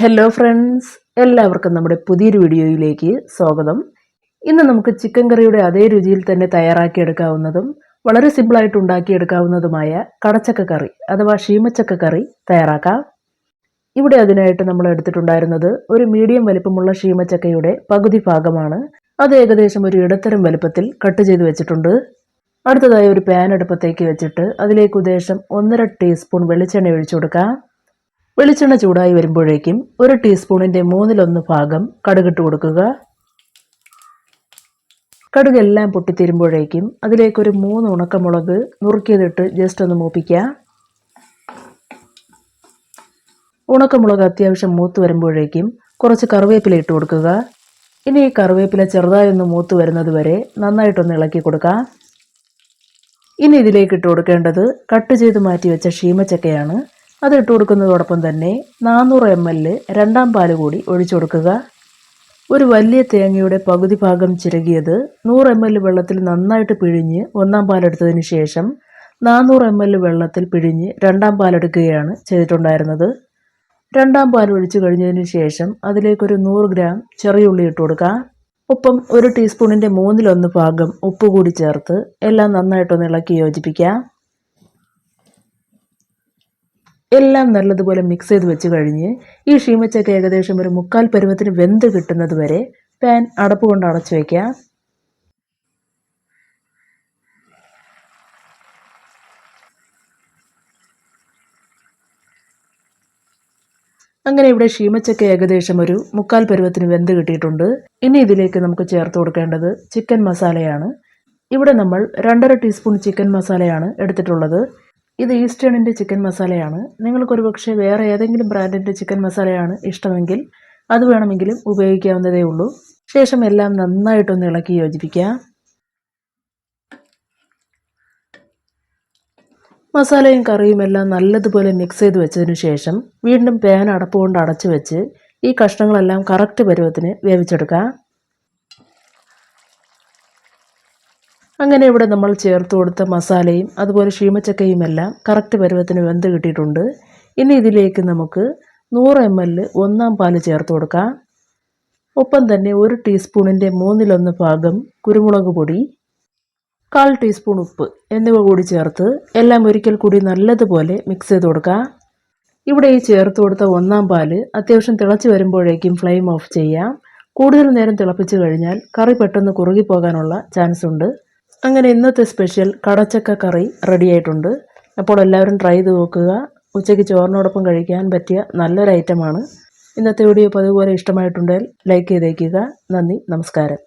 Hello friends, എല്ലാവർക്കും നമ്മുടെ പുതിയൊരു വീഡിയോയിലേക്ക് സ്വാഗതം. ഇന്ന് നമുക്ക് ചിക്കൻ കറിയുടെ അതേ രുചിയിൽ തന്നെ തയ്യാറാക്കിയെടുക്കാവുന്നതും വളരെ സിമ്പിളായിട്ട് ഉണ്ടാക്കിയെടുക്കാവുന്നതുമായ കടച്ചക്ക കറി അഥവാ ഷീമച്ചക്ക കറി തയ്യാറാക്കാം. ഇവിടെ അതിനായിട്ട് നമ്മൾ എടുത്തിട്ടുണ്ടായിരുന്നത് ഒരു മീഡിയം വലിപ്പമുള്ള ഷീമച്ചക്കയുടെ പകുതി ഭാഗമാണ്. അത് ഏകദേശം ഒരു ഇടത്തരം വലുപ്പത്തിൽ കട്ട് ചെയ്ത് വെച്ചിട്ടുണ്ട്. അടുത്തതായി ഒരു പാൻ അടുപ്പത്തേക്ക് വെച്ചിട്ട് അതിലേക്ക് ഉദ്ദേശം 1.5 ടീസ്പൂൺ വെളിച്ചെണ്ണ ഒഴിച്ചു കൊടുക്കാം. വെളിച്ചെണ്ണ ചൂടായി വരുമ്പോഴേക്കും 1 ടീസ്പൂണിൻ്റെ 1/3 ഭാഗം കടുകിട്ട് കൊടുക്കുക. കടുകെല്ലാം പൊട്ടിത്തീരുമ്പോഴേക്കും അതിലേക്കൊരു 3 ഉണക്കമുളക് നുറുക്കിയതിട്ട് ജസ്റ്റ് ഒന്ന് മൂപ്പിക്കുക. ഉണക്കമുളക് അത്യാവശ്യം മൂത്ത് വരുമ്പോഴേക്കും കുറച്ച് കറിവേപ്പില ഇട്ട് കൊടുക്കുക. ഇനി ഈ കറിവേപ്പില ചെറുതായി ഒന്ന് മൂത്ത് വരുന്നത് വരെ നന്നായിട്ടൊന്ന് ഇളക്കി കൊടുക്കുക. ഇനി ഇതിലേക്ക് ഇട്ട് കൊടുക്കേണ്ടത് കട്ട് ചെയ്ത് മാറ്റി വെച്ച ഷീമച്ചക്കയാണ്. അത് ഇട്ട് കൊടുക്കുന്നതോടൊപ്പം തന്നെ 400 ml രണ്ടാം പാല് കൂടി ഒഴിച്ചു കൊടുക്കുക. ഒരു വലിയ തേങ്ങയുടെ പകുതി ഭാഗം ചിരകിയത് 100 ml വെള്ളത്തിൽ നന്നായിട്ട് പിഴിഞ്ഞ് ഒന്നാം പാലെടുത്തതിന് ശേഷം 400 ml വെള്ളത്തിൽ പിഴിഞ്ഞ് രണ്ടാം പാലെടുക്കുകയാണ് ചെയ്തിട്ടുണ്ടായിരുന്നത്. രണ്ടാം പാൽ ഒഴിച്ചു കഴിഞ്ഞതിന് ശേഷം അതിലേക്കൊരു 100 ഗ്രാം ചെറിയുള്ളി ഇട്ട് കൊടുക്കുക. ഒപ്പം 1 ടീസ്പൂണിൻ്റെ 1/3 ഭാഗം ഉപ്പ് കൂടി ചേർത്ത് എല്ലാം നന്നായിട്ടൊന്ന് ഇളക്കി യോജിപ്പിക്കുക. എല്ലാം നല്ലതുപോലെ മിക്സ് ചെയ്ത് വെച്ച് കഴിഞ്ഞ് ഈ ഷീമച്ചക്ക ഏകദേശം ഒരു 1/4 പരുവത്തിന് വെന്ത് കിട്ടുന്നത് വരെ പാൻ അടപ്പ് കൊണ്ട് അടച്ചു വയ്ക്കുക. അങ്ങനെ ഇവിടെ ഷീമച്ചക്ക ഏകദേശം ഒരു 1/4 പരുവത്തിന് വെന്ത് കിട്ടിയിട്ടുണ്ട്. ഇനി ഇതിലേക്ക് നമുക്ക് ചേർത്ത് കൊടുക്കേണ്ടത് ചിക്കൻ മസാലയാണ്. ഇവിടെ നമ്മൾ 2.5 ടീസ്പൂൺ ചിക്കൻ മസാലയാണ് എടുത്തിട്ടുള്ളത്. ഇത് ഈസ്റ്റേണിൻ്റെ ചിക്കൻ മസാലയാണ്. നിങ്ങൾക്കൊരു പക്ഷേ വേറെ ഏതെങ്കിലും ബ്രാൻഡിൻ്റെ ചിക്കൻ മസാലയാണ് ഇഷ്ടമെങ്കിൽ അത് വേണമെങ്കിലും ഉപയോഗിക്കാവുന്നതേ ഉള്ളൂ. ശേഷം എല്ലാം നന്നായിട്ടൊന്ന് ഇളക്കി യോജിപ്പിക്കുക. മസാലയും കറിയും എല്ലാം നല്ലതുപോലെ മിക്സ് ചെയ്ത് വെച്ചതിന് ശേഷം വീണ്ടും പാൻ അടപ്പ് കൊണ്ട് അടച്ചു വെച്ച് ഈ കഷ്ണങ്ങളെല്ലാം കറക്റ്റ് പരുവത്തിന് വേവിച്ചെടുക്കുക. അങ്ങനെ ഇവിടെ നമ്മൾ ചേർത്ത് കൊടുത്ത മസാലയും അതുപോലെ ഷീമച്ചക്കയും എല്ലാം കറക്റ്റ് പരുവത്തിന് വെന്ത് കിട്ടിയിട്ടുണ്ട്. ഇനി ഇതിലേക്ക് നമുക്ക് 100 ml ഒന്നാം പാല് ചേർത്ത് കൊടുക്കാം. ഒപ്പം തന്നെ 1 ടീസ്പൂണിൻ്റെ 1/3 ഭാഗം കുരുമുളക് പൊടി, 1/4 ടീസ്പൂൺ ഉപ്പ് എന്നിവ കൂടി ചേർത്ത് എല്ലാം ഒരിക്കൽ കൂടി നല്ലതുപോലെ മിക്സ് ചെയ്ത് കൊടുക്കുക. ഇവിടെ ഈ ചേർത്ത് കൊടുത്ത ഒന്നാം പാല് അത്യാവശ്യം തിളച്ച് വരുമ്പോഴേക്കും ഫ്ലെയിം ഓഫ് ചെയ്യാം. കൂടുതൽ നേരം തിളപ്പിച്ച് കഴിഞ്ഞാൽ കറി പെട്ടെന്ന് കുറുകിപ്പോകാനുള്ള ചാൻസ് ഉണ്ട്. അങ്ങനെ ഇന്നത്തെ സ്പെഷ്യൽ കടച്ചക്ക കറി റെഡി ആയിട്ടുണ്ട്. അപ്പോൾ എല്ലാവരും ട്രൈ ചെയ്ത് നോക്കുക. ഉച്ചയ്ക്ക് ചോറിനോടൊപ്പം കഴിക്കാൻ പറ്റിയ നല്ലൊരു ഐറ്റമാണ്. ഇന്നത്തെ വീഡിയോ പതിവ് പോലെ ഇഷ്ടമായിട്ടുണ്ടെങ്കിൽ ലൈക്ക് ചെയ്തേക്കുക. നന്ദി, നമസ്കാരം.